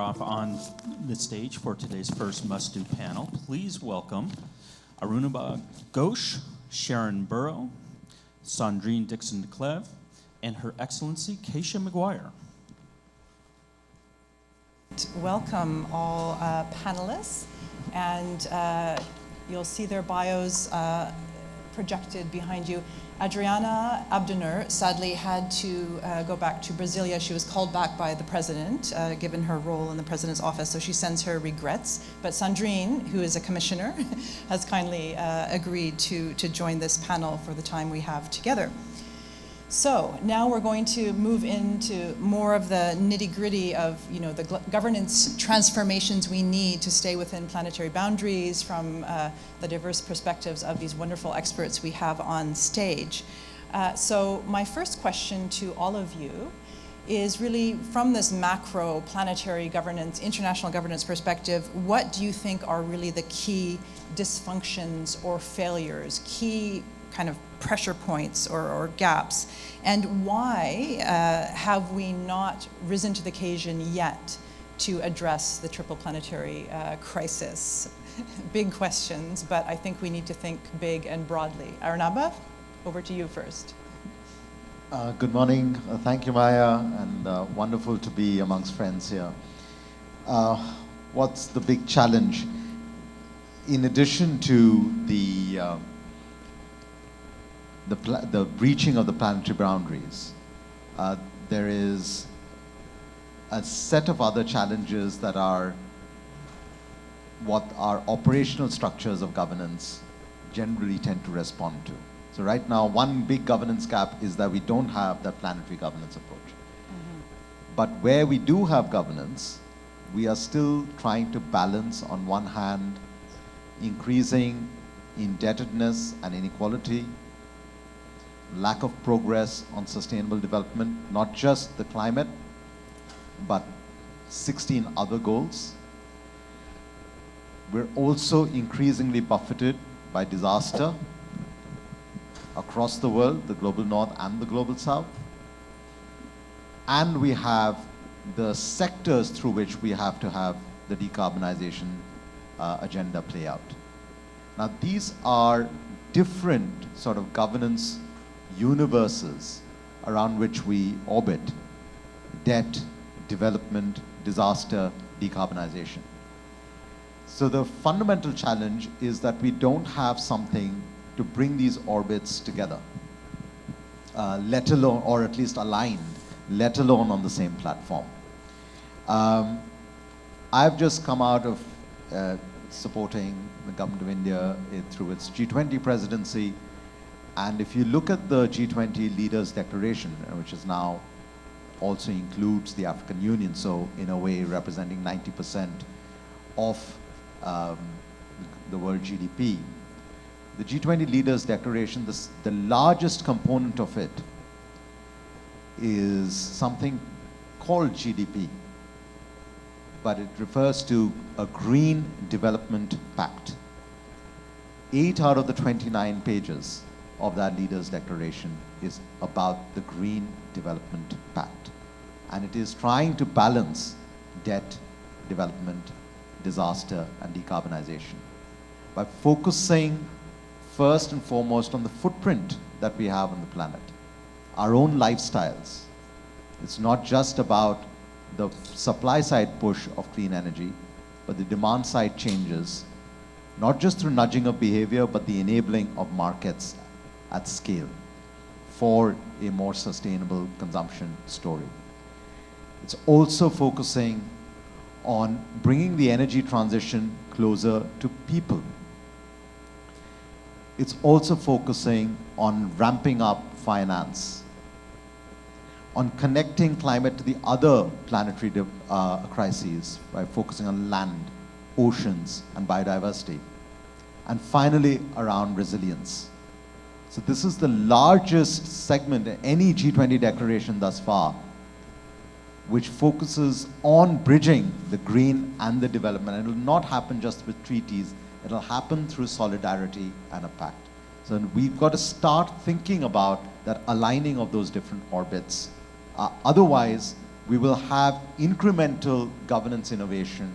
Groff on the stage for today's first must-do panel. Please welcome Arunabha Ghosh, Sharan Burrow, Sandrine Dixon-DeCleve, and Her Excellency Keisha McGuire. Welcome all panelists, and you'll see their bios projected behind you. Adriana Abdenur sadly had to go back to Brasilia. She was called back by the president, given her role in the president's office, so she sends her regrets. But Sandrine, who is a commissioner, has kindly agreed to join this panel for the time we have together. So now we're going to move into more of the nitty-gritty of the governance transformations we need to stay within planetary boundaries from the diverse perspectives of these wonderful experts we have on stage. So my first question to all of you is really from this macro planetary governance, international governance perspective, what do you think are really the key dysfunctions or failures, key kind of pressure points or gaps, and why have we not risen to the occasion yet to address the triple planetary crisis? Big questions, but I think we need to think big and broadly. Arunabha, over to you first. Good morning. Thank you, Maja, and wonderful to be amongst friends here. What's the big challenge? In addition to the breaching of the planetary boundaries, there is a set of other challenges that are what our operational structures of governance generally tend to respond to. So right now, one big governance gap is that we don't have that planetary governance approach. Mm-hmm. But where we do have governance, we are still trying to balance, on one hand, increasing indebtedness and inequality, lack of progress on sustainable development, not just the climate, but 16 other goals. We're also increasingly buffeted by disaster across the world, the global north and the global south. And we have the sectors through which we have to have the decarbonization agenda play out. Now, these are different sort of governance universes around which we orbit: debt, development, disaster, decarbonization. So the fundamental challenge is that we don't have something to bring these orbits together, let alone, or at least aligned, let alone on the same platform. I've just come out of supporting the government of India through its G20 presidency. And if you look at the G20 Leaders Declaration, which is now also includes the African Union, so in a way representing 90% of the world GDP, the G20 Leaders Declaration, the largest component of it is something called GDP, but it refers to a Green Development Pact. 8 out of the 29 pages of that Leaders Declaration is about the Green Development Pact. And it is trying to balance debt, development, disaster, and decarbonization by focusing first and foremost on the footprint that we have on the planet, our own lifestyles. It's not just about the supply side push of clean energy, but the demand side changes, not just through nudging of behavior, but the enabling of markets at scale for a more sustainable consumption story. It's also focusing on bringing the energy transition closer to people. It's also focusing on ramping up finance, on connecting climate to the other planetary crises by focusing on land, oceans, and biodiversity. And finally, around resilience. So this is the largest segment in any G20 declaration thus far, which focuses on bridging the green and the development. And it will not happen just with treaties, it'll happen through solidarity and a pact. So we've got to start thinking about that aligning of those different orbits. Otherwise, we will have incremental governance innovation,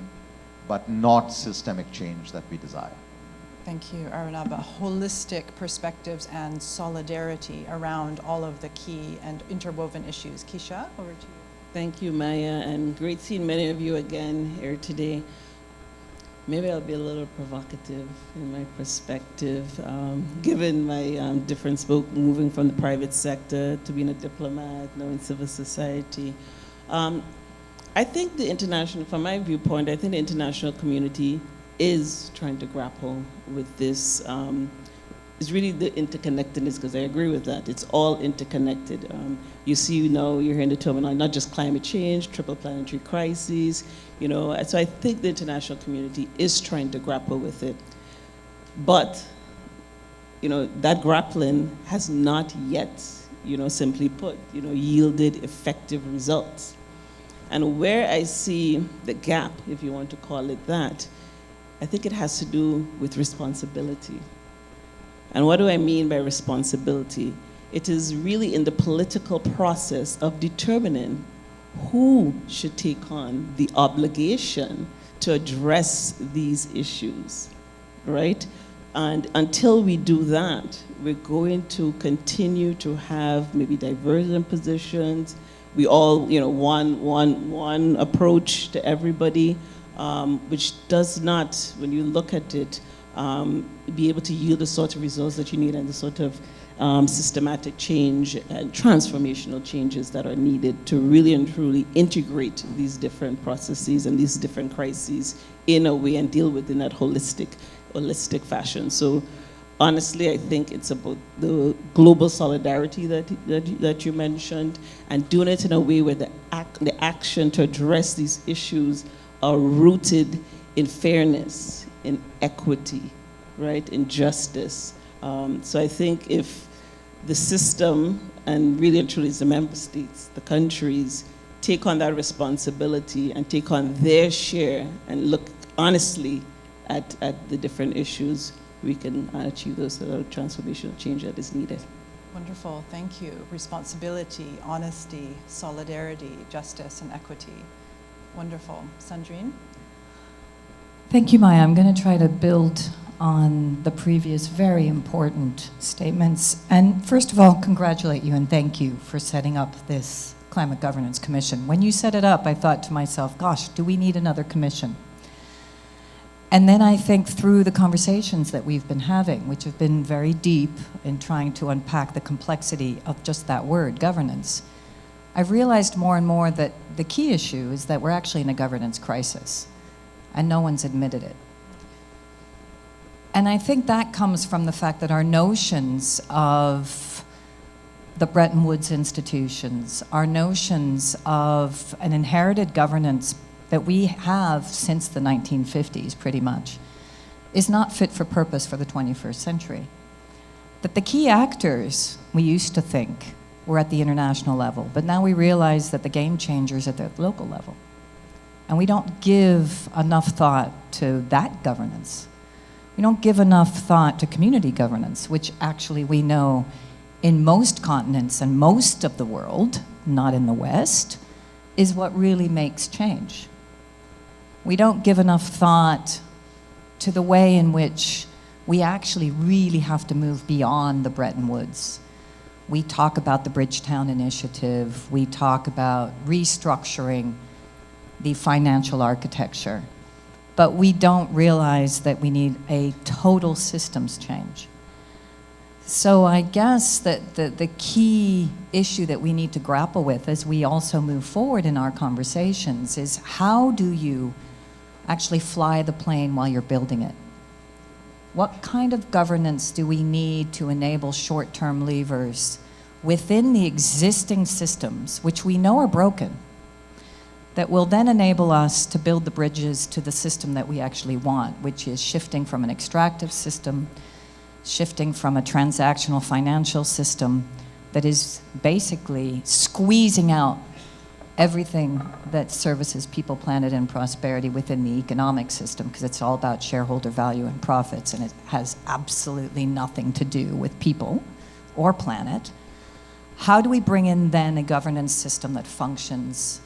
but not systemic change that we desire. Thank you, Arunabha. Holistic perspectives and solidarity around all of the key and interwoven issues. Keisha, over to you. Thank you, Maya, and great seeing many of you again here today. Maybe I'll be a little provocative in my perspective, given my difference moving from the private sector to being a diplomat, now in civil society. I think from my viewpoint, I think the international community is trying to grapple with this. It's really the interconnectedness, because I agree with that. It's all interconnected. You see now, you're hearing the terminology, not just climate change, triple planetary crises, so I think the international community is trying to grapple with it. But, that grappling has not yet, simply put, yielded effective results. And where I see the gap, if you want to call it that, I think it has to do with responsibility. And what do I mean by responsibility? It is really in the political process of determining who should take on the obligation to address these issues, right? And until we do that, we're going to continue to have maybe divergent positions. We all, one approach to everybody, which does not, when you look at it, be able to yield the sort of results that you need and the sort of systematic change and transformational changes that are needed to really and truly integrate these different processes and these different crises in a way and deal with in that holistic fashion. So honestly, I think it's about the global solidarity that you mentioned, and doing it in a way where the action to address these issues are rooted in fairness, in equity, right, in justice. So I think if the system, and really and truly the member states, the countries, take on that responsibility and take on their share and look honestly at the different issues, we can achieve those sort of transformational change that is needed. Wonderful, thank you. Responsibility, honesty, solidarity, justice, and equity. Wonderful. Sandrine? Thank you, Maya. I'm going to try to build on the previous very important statements. And first of all, congratulate you and thank you for setting up this Climate Governance Commission. When you set it up, I thought to myself, gosh, do we need another commission? And then I think through the conversations that we've been having, which have been very deep in trying to unpack the complexity of just that word, governance, I've realized more and more that the key issue is that we're actually in a governance crisis, and no one's admitted it. And I think that comes from the fact that our notions of the Bretton Woods institutions, our notions of an inherited governance that we have since the 1950s, pretty much, is not fit for purpose for the 21st century. That the key actors, we used to think, were at the international level, but now we realize that the game changers are at the local level. And we don't give enough thought to that governance. We don't give enough thought to community governance, which actually we know in most continents and most of the world, not in the West, is what really makes change. We don't give enough thought to the way in which we actually really have to move beyond the Bretton Woods. We talk about the Bridgetown Initiative, we talk about restructuring the financial architecture, but we don't realize that we need a total systems change. So I guess that the key issue that we need to grapple with as we also move forward in our conversations is how do you actually fly the plane while you're building it? What kind of governance do we need to enable short-term levers within the existing systems, which we know are broken, that will then enable us to build the bridges to the system that we actually want, which is shifting from an extractive system, shifting from a transactional financial system that is basically squeezing out everything that services people, planet, and prosperity within the economic system, because it's all about shareholder value and profits, and it has absolutely nothing to do with people or planet. How do we bring in then a governance system that functions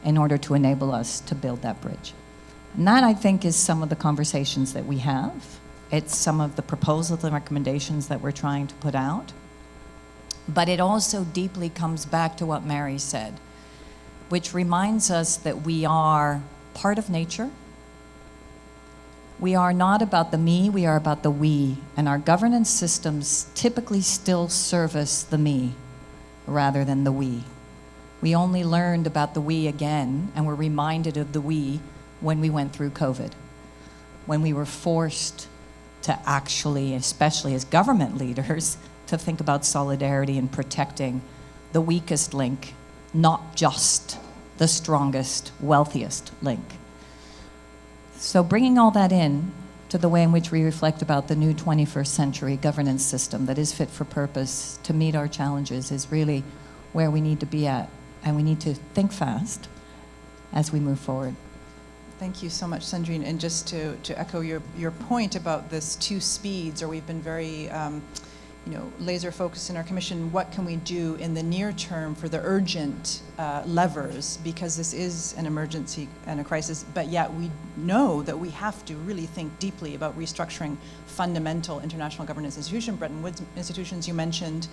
in order to enable us to build that bridge. And that, I think, is some of the conversations that we have. It's some of the proposals and recommendations that we're trying to put out. But it also deeply comes back to what Mary said, which reminds us that we are part of nature. We are not about the me, we are about the we. And our governance systems typically still service the me rather than the we. We only learned about the we again, and were reminded of the we when we went through COVID, when we were forced to actually, especially as government leaders, to think about solidarity and protecting the weakest link, not just the strongest, wealthiest link. So bringing all that in to the way in which we reflect about the new 21st century governance system that is fit for purpose to meet our challenges is really where we need to be at. And we need to think fast as we move forward. Thank you so much, Sandrine. And just to echo your point about this two speeds, or we've been very laser focused in our commission, what can we do in the near term for the urgent levers, because this is an emergency and a crisis, but yet we know that we have to really think deeply about restructuring fundamental international governance institutions, Bretton Woods institutions you mentioned,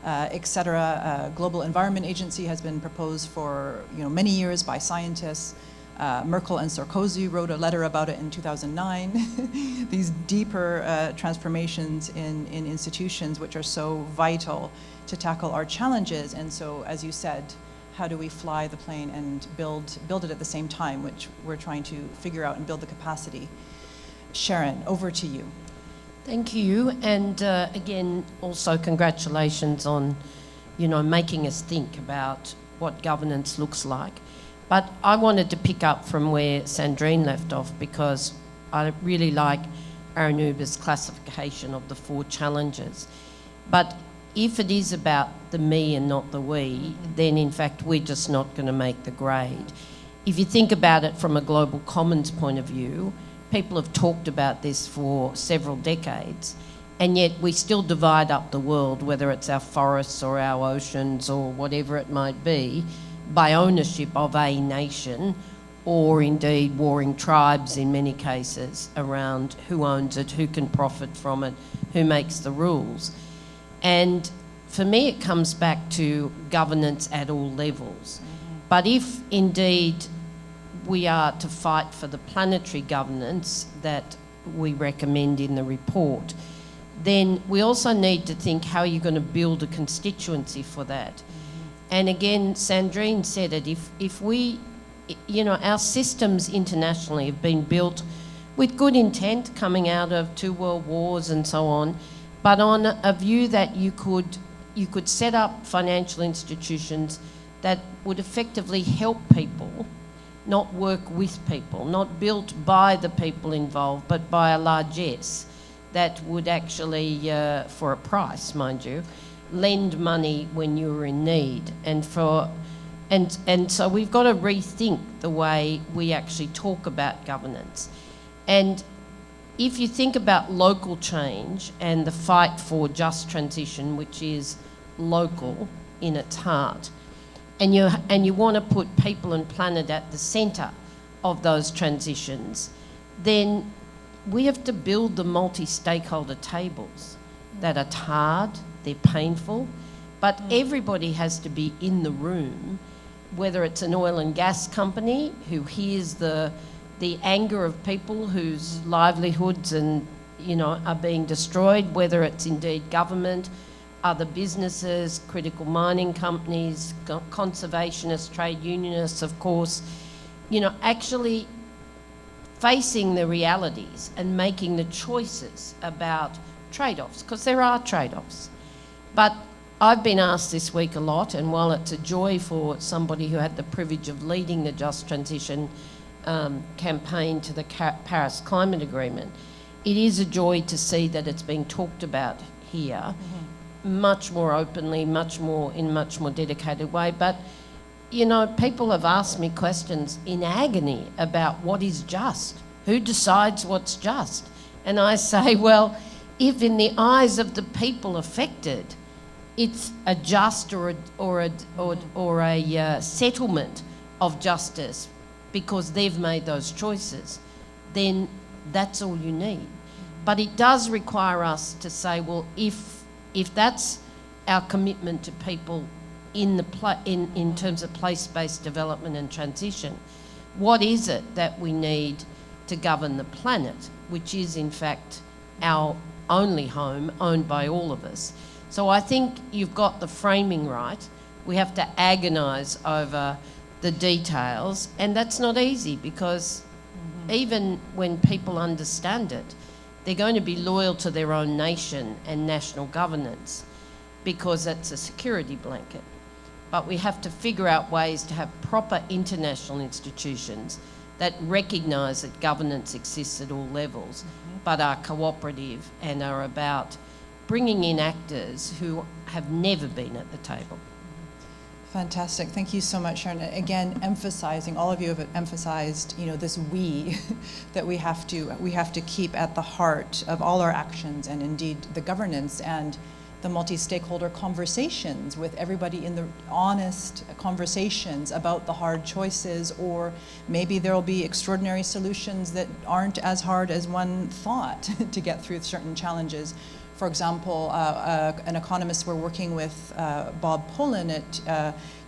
et cetera. Global Environment Agency has been proposed for many years by scientists. Merkel and Sarkozy wrote a letter about it in 2009. These deeper transformations in institutions which are so vital to tackle our challenges. And so, as you said, how do we fly the plane and build it at the same time, which we're trying to figure out and build the capacity. Sharan, over to you. Thank you, and again, also congratulations on, making us think about what governance looks like. But I wanted to pick up from where Sandrine left off, because I really like Arunabha's classification of the 4 challenges. But if it is about the me and not the we, then in fact we're just not going to make the grade. If you think about it from a global commons point of view, people have talked about this for several decades, and yet we still divide up the world, whether it's our forests or our oceans or whatever it might be, by ownership of a nation, or indeed warring tribes in many cases around who owns it, who can profit from it, who makes the rules. And for me it comes back to governance at all levels. But if indeed we are to fight for the planetary governance that we recommend in the report, then we also need to think, how are you going to build a constituency for that? And again, Sandrine said it, if we, our systems internationally have been built with good intent coming out of 2 world wars and so on, but on a view that you could set up financial institutions that would effectively help people, not work with people, not built by the people involved, but by a largesse that would actually, for a price, mind you, lend money when you're in need. And so we've got to rethink the way we actually talk about governance. And if you think about local change and the fight for just transition, which is local in its heart, and you want to put people and planet at the centre of those transitions, then we have to build the multi-stakeholder tables that are hard, they're painful, but everybody has to be in the room, whether it's an oil and gas company who hears the anger of people whose livelihoods are being destroyed, whether it's indeed government, other businesses, critical mining companies, conservationists, trade unionists, of course, actually facing the realities and making the choices about trade-offs, because there are trade-offs. But I've been asked this week a lot, and while it's a joy for somebody who had the privilege of leading the Just Transition campaign to the Paris Climate Agreement, it is a joy to see that it's being talked about here much more openly, much more dedicated way. But, people have asked me questions in agony about what is just, who decides what's just. And I say, well, if in the eyes of the people affected, it's a just or a settlement of justice because they've made those choices, then that's all you need. But it does require us to say, well, if that's our commitment to people in terms of place-based development and transition, what is it that we need to govern the planet, which is in fact our only home, owned by all of us? So I think you've got the framing right. We have to agonise over the details, and that's not easy because even when people understand it, they're going to be loyal to their own nation and national governance because that's a security blanket. But we have to figure out ways to have proper international institutions that recognise that governance exists at all levels, but are cooperative and are about bringing in actors who have never been at the table. Fantastic. Thank you so much, Sharon. Again, emphasizing, all of you have emphasized, this we that we have to keep at the heart of all our actions, and indeed the governance and the multi-stakeholder conversations with everybody, in the honest conversations about the hard choices, or maybe there will be extraordinary solutions that aren't as hard as one thought to get through certain challenges. For example, an economist we're working with, Bob Pullen at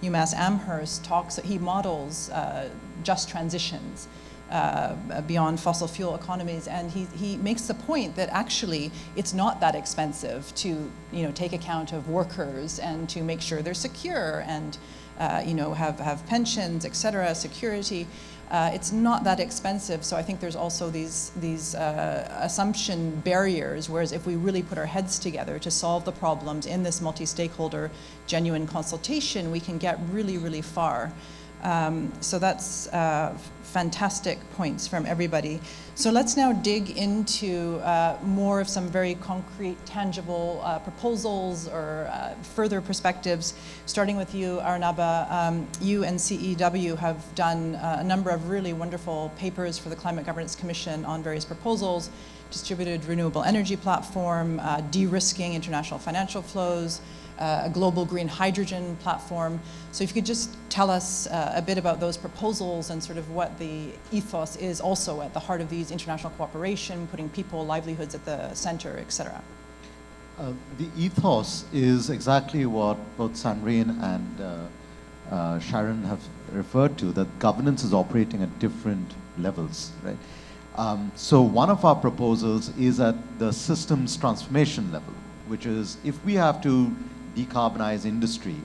UMass Amherst, he models just transitions beyond fossil fuel economies, and he makes the point that actually it's not that expensive to take account of workers and to make sure they're secure and have pensions, etc., security. It's not that expensive, so I think there's also these assumption barriers, whereas if we really put our heads together to solve the problems in this multi-stakeholder genuine consultation, we can get really, really far. So that's fantastic points from everybody. So let's now dig into more of some very concrete, tangible proposals or further perspectives. Starting with you, Arunabha, you and CEW have done a number of really wonderful papers for the Climate Governance Commission on various proposals: distributed renewable energy platform, de-risking international financial flows, a global green hydrogen platform. So if you could just tell us a bit about those proposals and sort of what the ethos is also at the heart of these: international cooperation, putting people, livelihoods at the center, et cetera. The ethos is exactly what both Sandrine and Sharon have referred to, that governance is operating at different levels, right? So one of our proposals is at the systems transformation level, which is if we have to decarbonize industry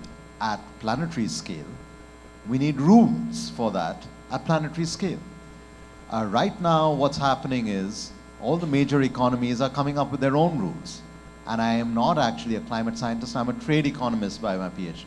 at planetary scale, we need rules for that at planetary scale. Right now, what's happening is all the major economies are coming up with their own rules. And I am not actually a climate scientist, I'm a trade economist by my PhD.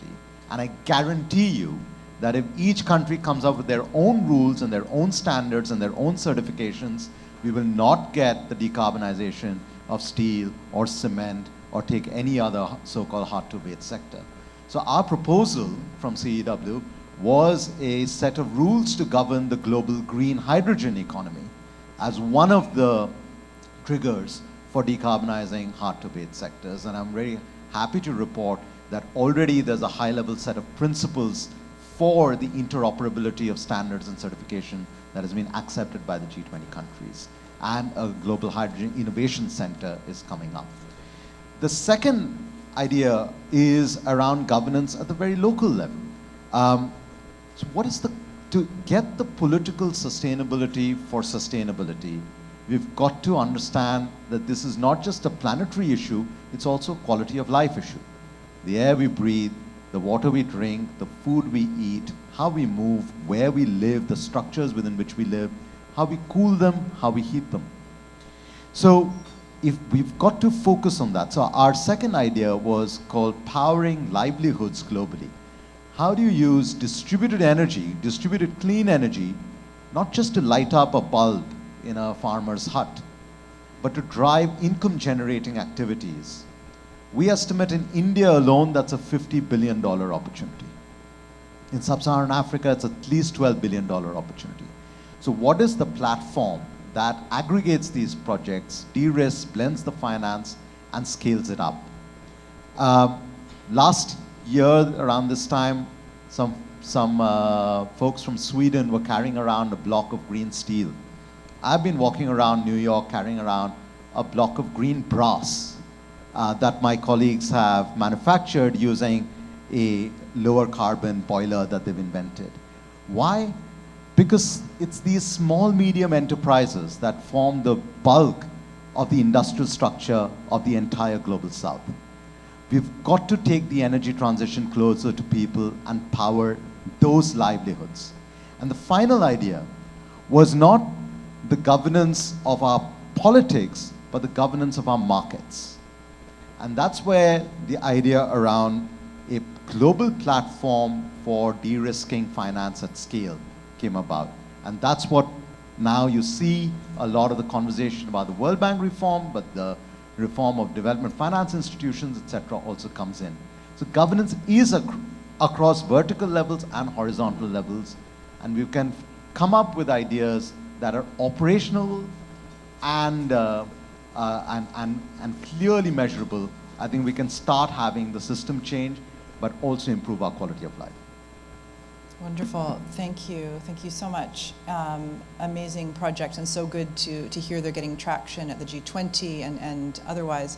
And I guarantee you that if each country comes up with their own rules and their own standards and their own certifications, we will not get the decarbonization of steel or cement or take any other so-called hard-to-abate sector. So our proposal from CEW was a set of rules to govern the global green hydrogen economy as one of the triggers for decarbonizing hard-to-abate sectors. And I'm very happy to report that already there's a high-level set of principles for the interoperability of standards and certification that has been accepted by the G20 countries. And a global hydrogen innovation center is coming up. The second idea is around governance at the very local level. So what is to get the political sustainability for sustainability, we've got to understand that this is not just a planetary issue, it's also a quality of life issue. The air we breathe, the water we drink, the food we eat, how we move, where we live, the structures within which we live, how we cool them, how we heat them. So if we've got to focus on that. So our second idea was called powering livelihoods globally. How do you use distributed energy, distributed clean energy, not just to light up a bulb in a farmer's hut, but to drive income generating activities? We estimate in India alone that's a $50 billion opportunity. In sub-Saharan Africa, it's at least $12 billion opportunity. So what is the platform that aggregates these projects, de-risks, blends the finance, and scales it up? Last year, around this time, some some folks from Sweden were carrying around a block of green steel. I've been walking around New York carrying around a block of green brass that my colleagues have manufactured using a lower carbon boiler that they've invented. Why? Because it's these small, medium enterprises that form the bulk of the industrial structure of the entire global south. We've got to take the energy transition closer to people and power those livelihoods. And the final idea was not the governance of our politics, but the governance of our markets. And that's where the idea around a global platform for de-risking finance at scale came about. And that's what now you see a lot of the conversation about the World Bank reform, but the reform of development finance institutions, etc., also comes in. So governance is across vertical levels and horizontal levels, and we can come up with ideas that are operational and clearly measurable. I think we can start having the system change, but also improve our quality of life. Wonderful. Thank you. Thank you so much. Amazing project, and so good to hear they're getting traction at the G20 and otherwise.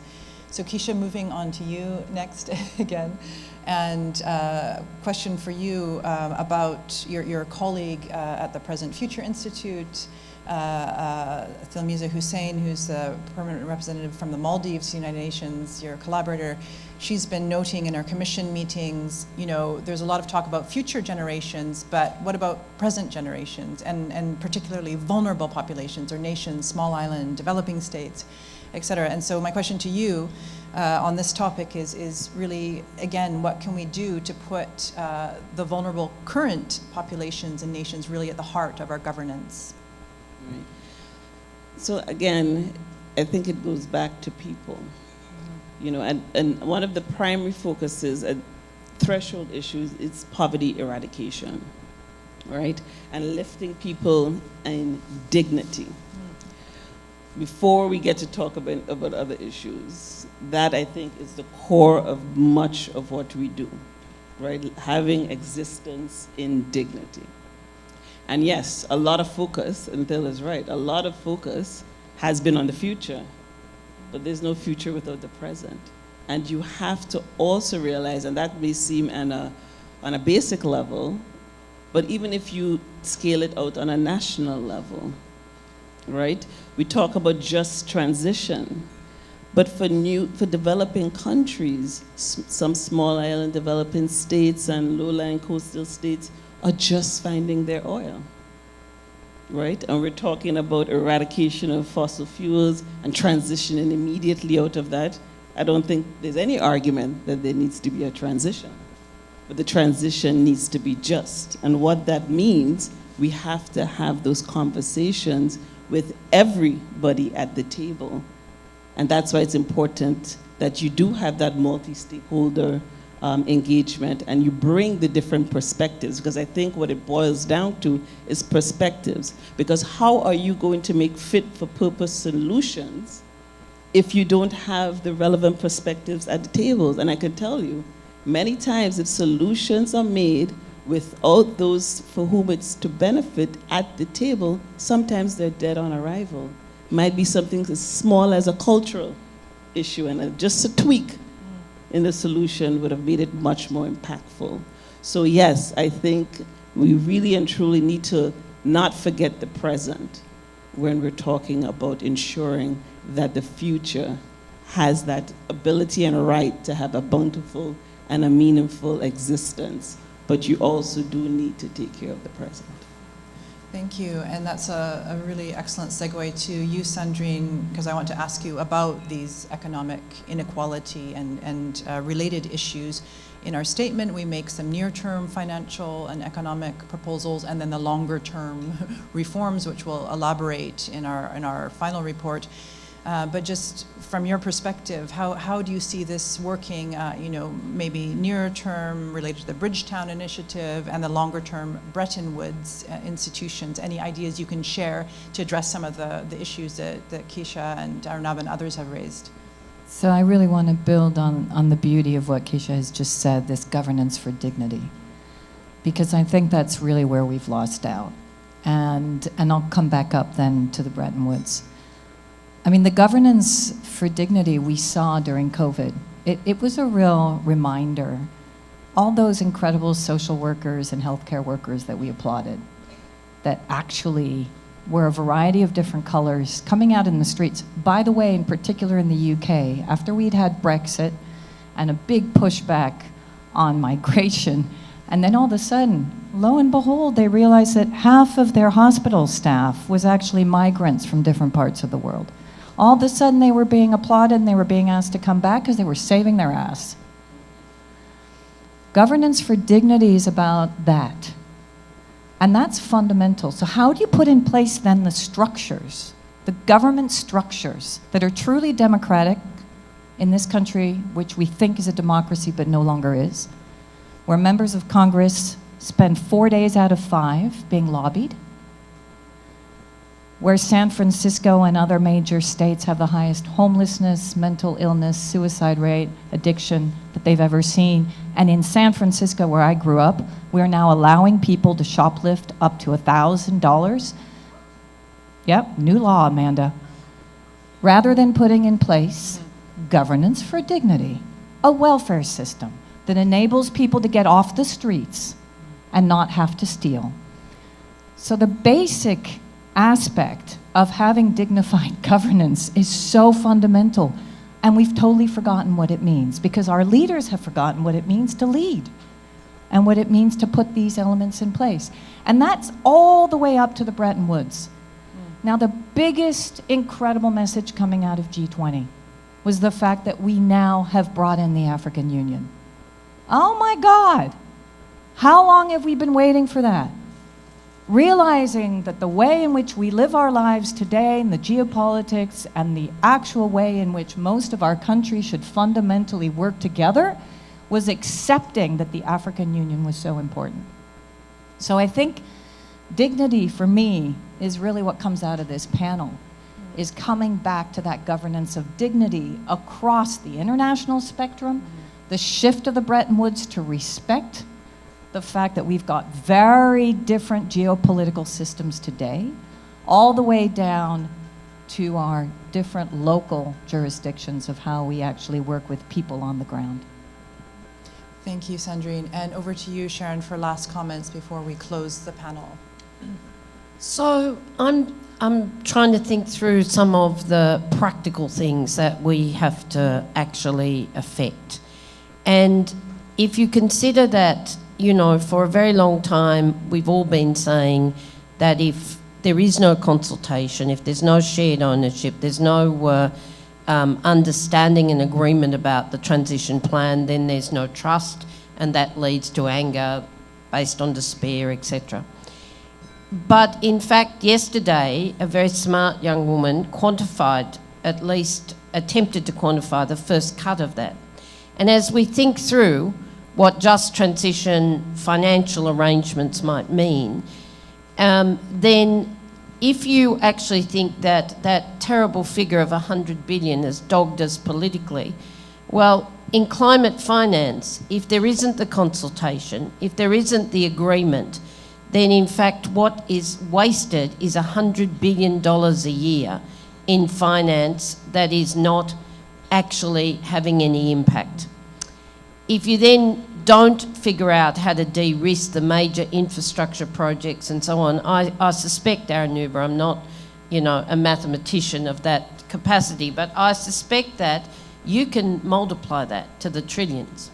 So Keisha, moving on to you next again. And question for you about your colleague at the Present Future Institute, Thilmiza Hussein, who's the permanent representative from the Maldives, United Nations, your collaborator. She's been noting in our commission meetings, you know, there's a lot of talk about future generations, but what about present generations, and particularly vulnerable populations or nations, small island, developing states, et cetera. And so my question to you on this topic is really, again, what can we do to put the vulnerable current populations and nations really at the heart of our governance? Right. So again, I think it goes back to people. You know, and one of the primary focuses at threshold issues is poverty eradication, right? And lifting people in dignity. Before we get to talk about other issues, that I think is the core of much of what we do, right? Having existence in dignity. And yes, a lot of focus, and Thil is right, a lot of focus has been on the future, but there's no future without the present. And you have to also realize, and that may seem on a basic level, but even if you scale it out on a national level, right? We talk about just transition, but for developing countries, some small island developing states and low-lying coastal states are just finding their oil, right? And we're talking about eradication of fossil fuels and transitioning immediately out of that. I don't think there's any argument that there needs to be a transition, but the transition needs to be just. And what that means, we have to have those conversations with everybody at the table. And that's why it's important that you do have that multi-stakeholder engagement, and you bring the different perspectives, because I think what it boils down to is perspectives. Because how are you going to make fit-for-purpose solutions if you don't have the relevant perspectives at the tables? And I can tell you, many times if solutions are made without those for whom it's to benefit at the table, sometimes they're dead on arrival. Might be something as small as a cultural issue, and just a tweak in the solution would have made it much more impactful. So yes, I think we really and truly need to not forget the present when we're talking about ensuring that the future has that ability and right to have a bountiful and a meaningful existence. But you also do need to take care of the present. Thank you, and that's a really excellent segue to you, Sandrine, because I want to ask you about these economic inequality and related issues. In our statement, we make some near-term financial and economic proposals, and then the longer-term reforms, which we'll elaborate in our final report. But just from your perspective, how do you see this working, you know, maybe nearer term related to the Bridgetown Initiative and the longer term Bretton Woods institutions? Any ideas you can share to address some of the issues that Keisha and Arunabha and others have raised? So I really want to build on the beauty of what Keisha has just said, this governance for dignity. because I think that's really where we've lost out. And I'll come back up then to the Bretton Woods. I mean, the governance for dignity we saw during COVID, it was a real reminder. All those incredible social workers and healthcare workers that we applauded, that actually were a variety of different colors coming out in the streets. By the way, in particular in the UK, after we'd had Brexit and a big pushback on migration, and then all of a sudden, lo and behold, they realized that half of their hospital staff was actually migrants from different parts of the world. All of a sudden, they were being applauded and they were being asked to come back because they were saving their ass. Governance for dignity is about that. And that's fundamental. So how do you put in place then the structures, the government structures that are truly democratic in this country, which we think is a democracy but no longer is, where members of Congress spend 4 days out of 5 being lobbied, where San Francisco and other major states have the highest homelessness, mental illness, suicide rate, addiction that they've ever seen. And in San Francisco, where I grew up, we're now allowing people to shoplift up to $1,000. Yep, new law, Amanda. Rather than putting in place governance for dignity, a welfare system that enables people to get off the streets and not have to steal. So the basic aspect of having dignified governance is so fundamental, and we've totally forgotten what it means because our leaders have forgotten what it means to lead and what it means to put these elements in place. And that's all the way up to the Bretton Woods. Now, the biggest incredible message coming out of G20 was the fact that we now have brought in the African Union. Oh my God, how long have we been waiting for that? Realizing that the way in which we live our lives today and the geopolitics and the actual way in which most of our countries should fundamentally work together was accepting that the African Union was so important. So I think dignity for me is really what comes out of this panel, is coming back to that governance of dignity across the international spectrum, the shift of the Bretton Woods to respect the fact that we've got very different geopolitical systems today, all the way down to our different local jurisdictions of how we actually work with people on the ground. Thank you, Sandrine. And over to you, Sharan, for last comments before we close the panel. So I'm trying to think through some of the practical things that we have to actually affect. And if you consider that, you know, for a very long time, we've all been saying that if there is no consultation, if there's no shared ownership, there's no understanding and agreement about the transition plan, then there's no trust, and that leads to anger based on despair, etc. But in fact, yesterday, a very smart young woman quantified, at least attempted to quantify the first cut of that. And as we think through what just transition financial arrangements might mean, then if you actually think that that terrible figure of 100 billion has dogged us politically, well, in climate finance, if there isn't the consultation, if there isn't the agreement, then in fact what is wasted is $100 billion a year in finance that is not actually having any impact. If you then don't figure out how to de-risk the major infrastructure projects and so on, I suspect, Arunabha, I'm not, you know, a mathematician of that capacity, but I suspect that you can multiply that to the trillions.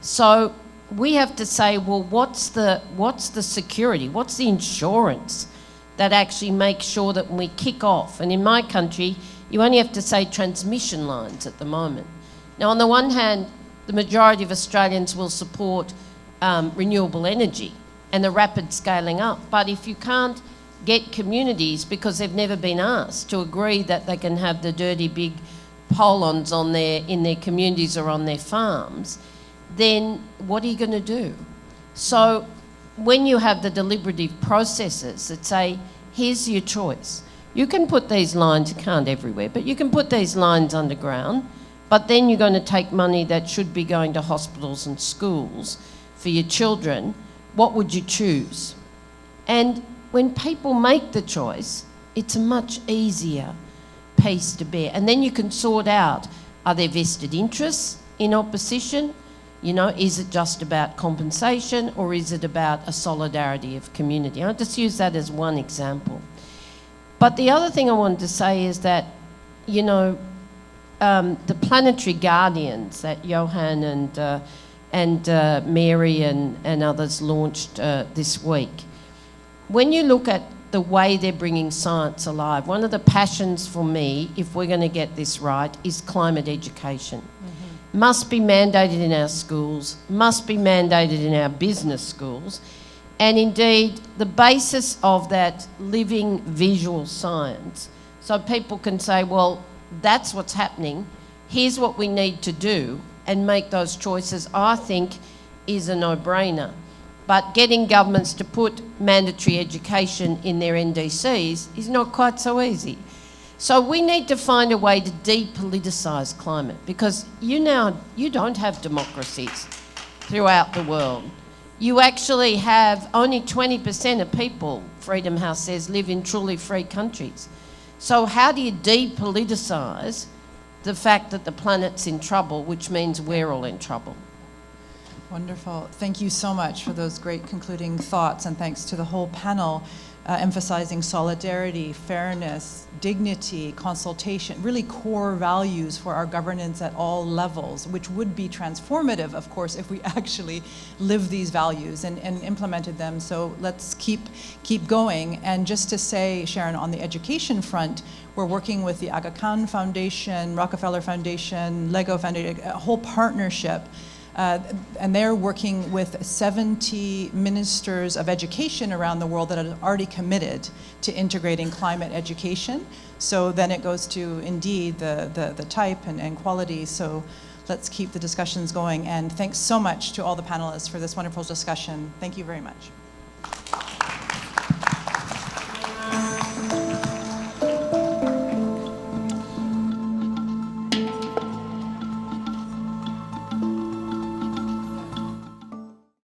So we have to say, well, what's the security, what's the insurance that actually makes sure that when we kick off, and in my country, you only have to say transmission lines at the moment. Now, on the one hand, the majority of Australians will support renewable energy and the rapid scaling up. But if you can't get communities, because they've never been asked, to agree that they can have the dirty big pylons in their communities or on their farms, then what are you going to do? So when you have the deliberative processes that say, here's your choice. You can put these lines, you can't everywhere, but you can put these lines underground, but then you're going to take money that should be going to hospitals and schools for your children what would you choose? And when people make the choice, it's a much easier piece to bear. And then you can sort out, are there vested interests in opposition? You know, is it just about compensation, or is it about a solidarity of community? I'll just use that as one example. But the other thing I wanted to say is that, you know, the Planetary Guardians that Johan and Mary and others launched this week, when you look at the way they're bringing science alive, one of the passions for me, if we're going to get this right, is climate education. Must be mandated in our schools, must be mandated in our business schools, and indeed the basis of that living visual science, so people can say, well, that's what's happening, here's what we need to do, and make those choices, I think is a no-brainer. But getting governments to put mandatory education in their NDCs is not quite so easy. So we need to find a way to depoliticise climate, because you don't have democracies throughout the world. You actually have only 20% of people, Freedom House says, live in truly free countries. So how do you depoliticise the fact that the planet's in trouble, which means we're all in trouble? Wonderful. Thank you so much for those great concluding thoughts, and thanks to the whole panel emphasizing solidarity, fairness, dignity, consultation, really core values for our governance at all levels, which would be transformative, of course, if we actually lived these values and implemented them. So let's keep going. And just to say, Sharan, on the education front, we're working with the Aga Khan Foundation, Rockefeller Foundation, Lego Foundation, a whole partnership. And they're working with 70 ministers of education around the world that have already committed to integrating climate education. So then it goes to, indeed, the type and quality. So let's keep the discussions going. And thanks so much to all the panelists for this wonderful discussion. Thank you very much.